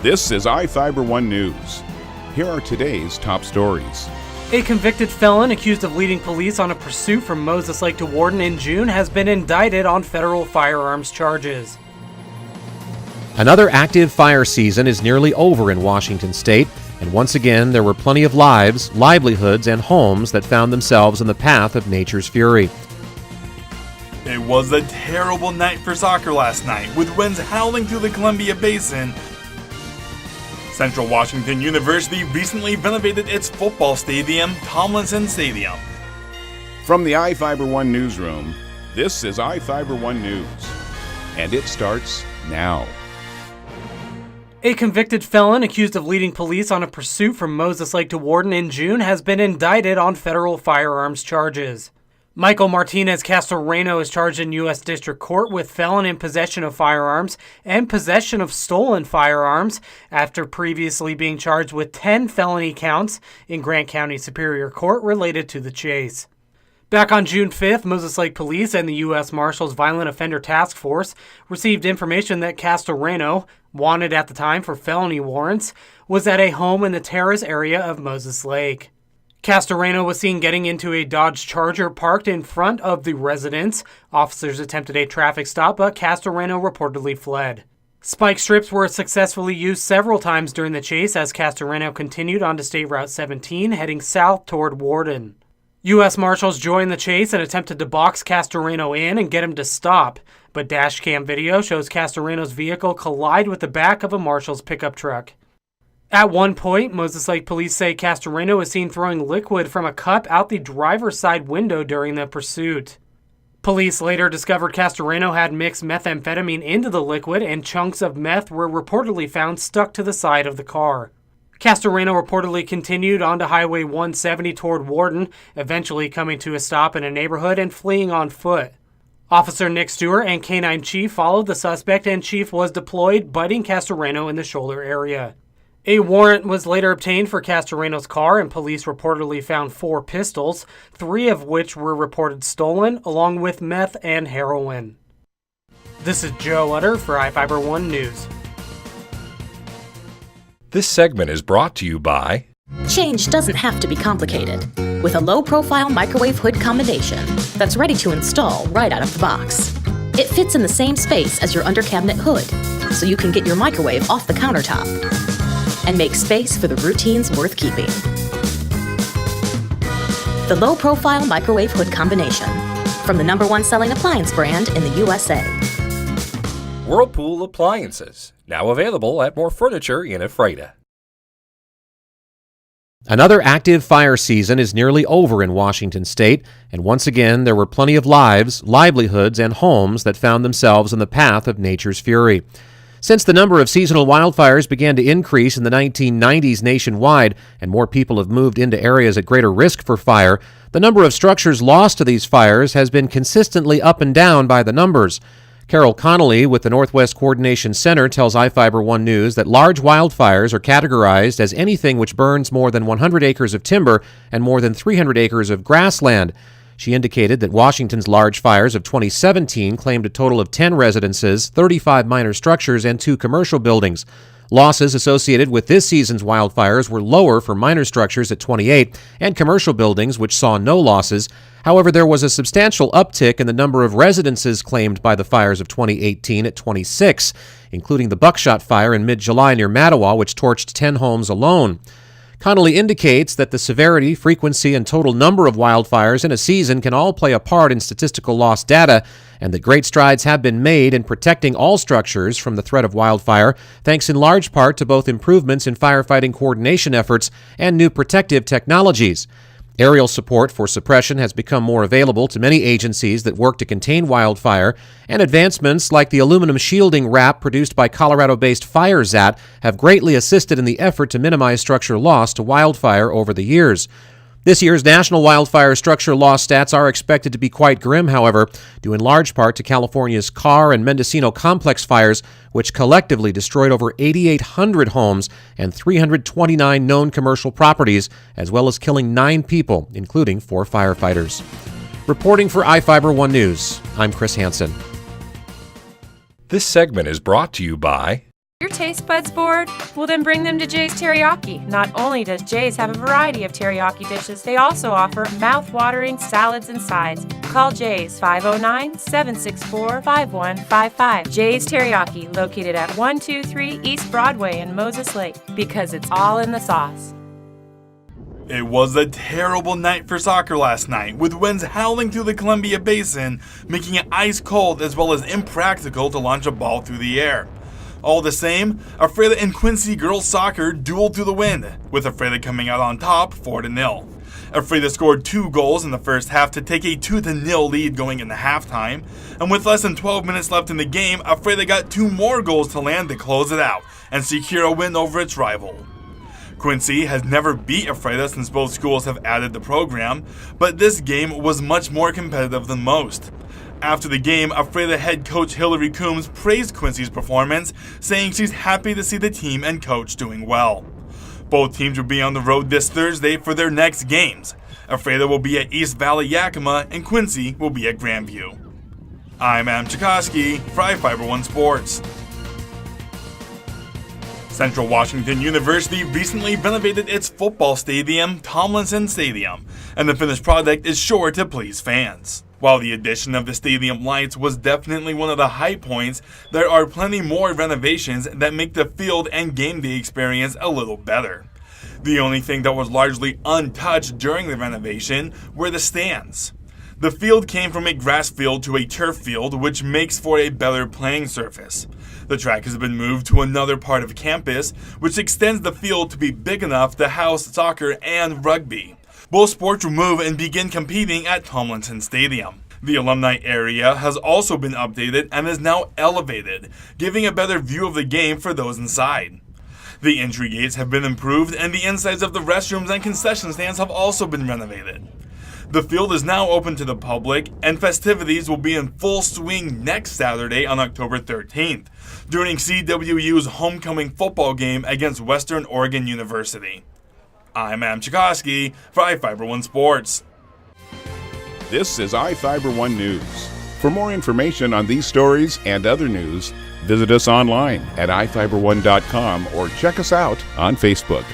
This is iFIBER 1 News. Here are today's top stories. A convicted felon accused of leading police on a pursuit from Moses Lake to Warden in June has been indicted on federal firearms charges. Another active fire season is nearly over in Washington state, and once again there were plenty of lives, livelihoods, and homes that found themselves in the path of nature's fury. It was a terrible night for soccer last night, with winds howling through the Columbia Basin. Central Washington University recently renovated its football stadium, Tomlinson Stadium. From the iFIBER 1 newsroom, this is iFIBER 1 News, and it starts now. A convicted felon accused of leading police on a pursuit from Moses Lake to Warden in June has been indicted on federal firearms charges. Michael Martinez Castoreno is charged in U.S. District Court with felon in possession of firearms and possession of stolen firearms after previously being charged with 10 felony counts in Grant County Superior Court related to the chase. Back on June 5th, Moses Lake Police and the U.S. Marshals Violent Offender Task Force received information that Castoreno, wanted at the time for felony warrants, was at a home in the Terrace area of Moses Lake. Castoreno was seen getting into a Dodge Charger parked in front of the residence. Officers attempted a traffic stop, but Castoreno reportedly fled. Spike strips were successfully used several times during the chase as Castoreno continued onto State Route 17, heading south toward Warden. U.S. Marshals joined the chase and attempted to box Castoreno in and get him to stop, but dashcam video shows Castoreno's vehicle collide with the back of a Marshals pickup truck. At one point, Moses Lake Police say Castoreno was seen throwing liquid from a cup out the driver's side window during the pursuit. Police later discovered Castoreno had mixed methamphetamine into the liquid, and chunks of meth were reportedly found stuck to the side of the car. Castoreno reportedly continued onto Highway 170 toward Warden, eventually coming to a stop in a neighborhood and fleeing on foot. Officer Nick Stewart and K-9 Chief followed the suspect, and Chief was deployed, biting Castoreno in the shoulder area. A warrant was later obtained for Castoreno's car, and police reportedly found 4 pistols, 3 of which were reported stolen, along with meth and heroin. This is Joe Utter for iFIBER 1 News. This segment is brought to you by... Change doesn't have to be complicated. With a low-profile microwave hood combination that's ready to install right out of the box. It fits in the same space as your under-cabinet hood, so you can get your microwave off the countertop and make space for the routines worth keeping. The low-profile microwave hood combination from the #1 selling appliance brand in the USA. Whirlpool Appliances, now available at more furniture in Ephrata. Another active fire season is nearly over in Washington state, and once again there were plenty of lives, livelihoods, and homes that found themselves in the path of nature's fury. Since the number of seasonal wildfires began to increase in the 1990s nationwide and more people have moved into areas at greater risk for fire, the number of structures lost to these fires has been consistently up and down by the numbers. Carol Connolly with the Northwest Coordination Center tells iFIBER 1 News that large wildfires are categorized as anything which burns more than 100 acres of timber and more than 300 acres of grassland. She indicated that Washington's large fires of 2017 claimed a total of 10 residences, 35 minor structures, and 2 commercial buildings. Losses associated with this season's wildfires were lower for minor structures at 28 and commercial buildings, which saw no losses. However, there was a substantial uptick in the number of residences claimed by the fires of 2018 at 26, including the Buckshot Fire in mid-July near Mattawa, which torched 10 homes alone. Connolly indicates that the severity, frequency, and total number of wildfires in a season can all play a part in statistical loss data, and that great strides have been made in protecting all structures from the threat of wildfire, thanks in large part to both improvements in firefighting coordination efforts and new protective technologies. Aerial support for suppression has become more available to many agencies that work to contain wildfire, and advancements like the aluminum shielding wrap produced by Colorado-based FireZat have greatly assisted in the effort to minimize structure loss to wildfire over the years. This year's national wildfire structure loss stats are expected to be quite grim, however, due in large part to California's Carr and Mendocino complex fires, which collectively destroyed over 8,800 homes and 329 known commercial properties, as well as killing 9 people, including 4 firefighters. Reporting for iFIBER 1 News, I'm Chris Hansen. This segment is brought to you by Your taste buds bored? Well, then bring them to Jay's Teriyaki. Not only does Jay's have a variety of teriyaki dishes, they also offer mouth-watering salads and sides. Call Jay's 509-764-5155. Jay's Teriyaki, located at 123 East Broadway in Moses Lake, because it's all in the sauce. It was a terrible night for soccer last night, with winds howling through the Columbia Basin, making it ice cold as well as impractical to launch a ball through the air. All the same, Ephrata and Quincy girls soccer dueled through the wind, with Ephrata coming out on top 4-0. Ephrata scored 2 goals in the first half to take a 2-0 lead going into halftime, and with less than 12 minutes left in the game, Ephrata got 2 more goals to land to close it out and secure a win over its rival. Quincy has never beat Ephrata since both schools have added the program, but this game was much more competitive than most. After the game, Ephrata head coach Hillary Coombs praised Quincy's performance, saying she's happy to see the team and coach doing well. Both teams will be on the road this Thursday for their next games. Ephrata will be at East Valley Yakima and Quincy will be at Grandview. I'm Adam Chikoski for iFIBER 1 Sports. Central Washington University recently renovated its football stadium, Tomlinson Stadium, and the finished product is sure to please fans. While the addition of the stadium lights was definitely one of the high points, there are plenty more renovations that make the field and game day experience a little better. The only thing that was largely untouched during the renovation were the stands. The field came from a grass field to a turf field, which makes for a better playing surface. The track has been moved to another part of campus, which extends the field to be big enough to house soccer and rugby. Both sports will move and begin competing at Tomlinson Stadium. The alumni area has also been updated and is now elevated, giving a better view of the game for those inside. The entry gates have been improved and the insides of the restrooms and concession stands have also been renovated. The field is now open to the public, and festivities will be in full swing next Saturday on October 13th, during CWU's homecoming football game against Western Oregon University. I'm Adam Chikoski for iFIBER 1 Sports. This is iFIBER 1 News. For more information on these stories and other news, visit us online at ifiber1.com or check us out on Facebook.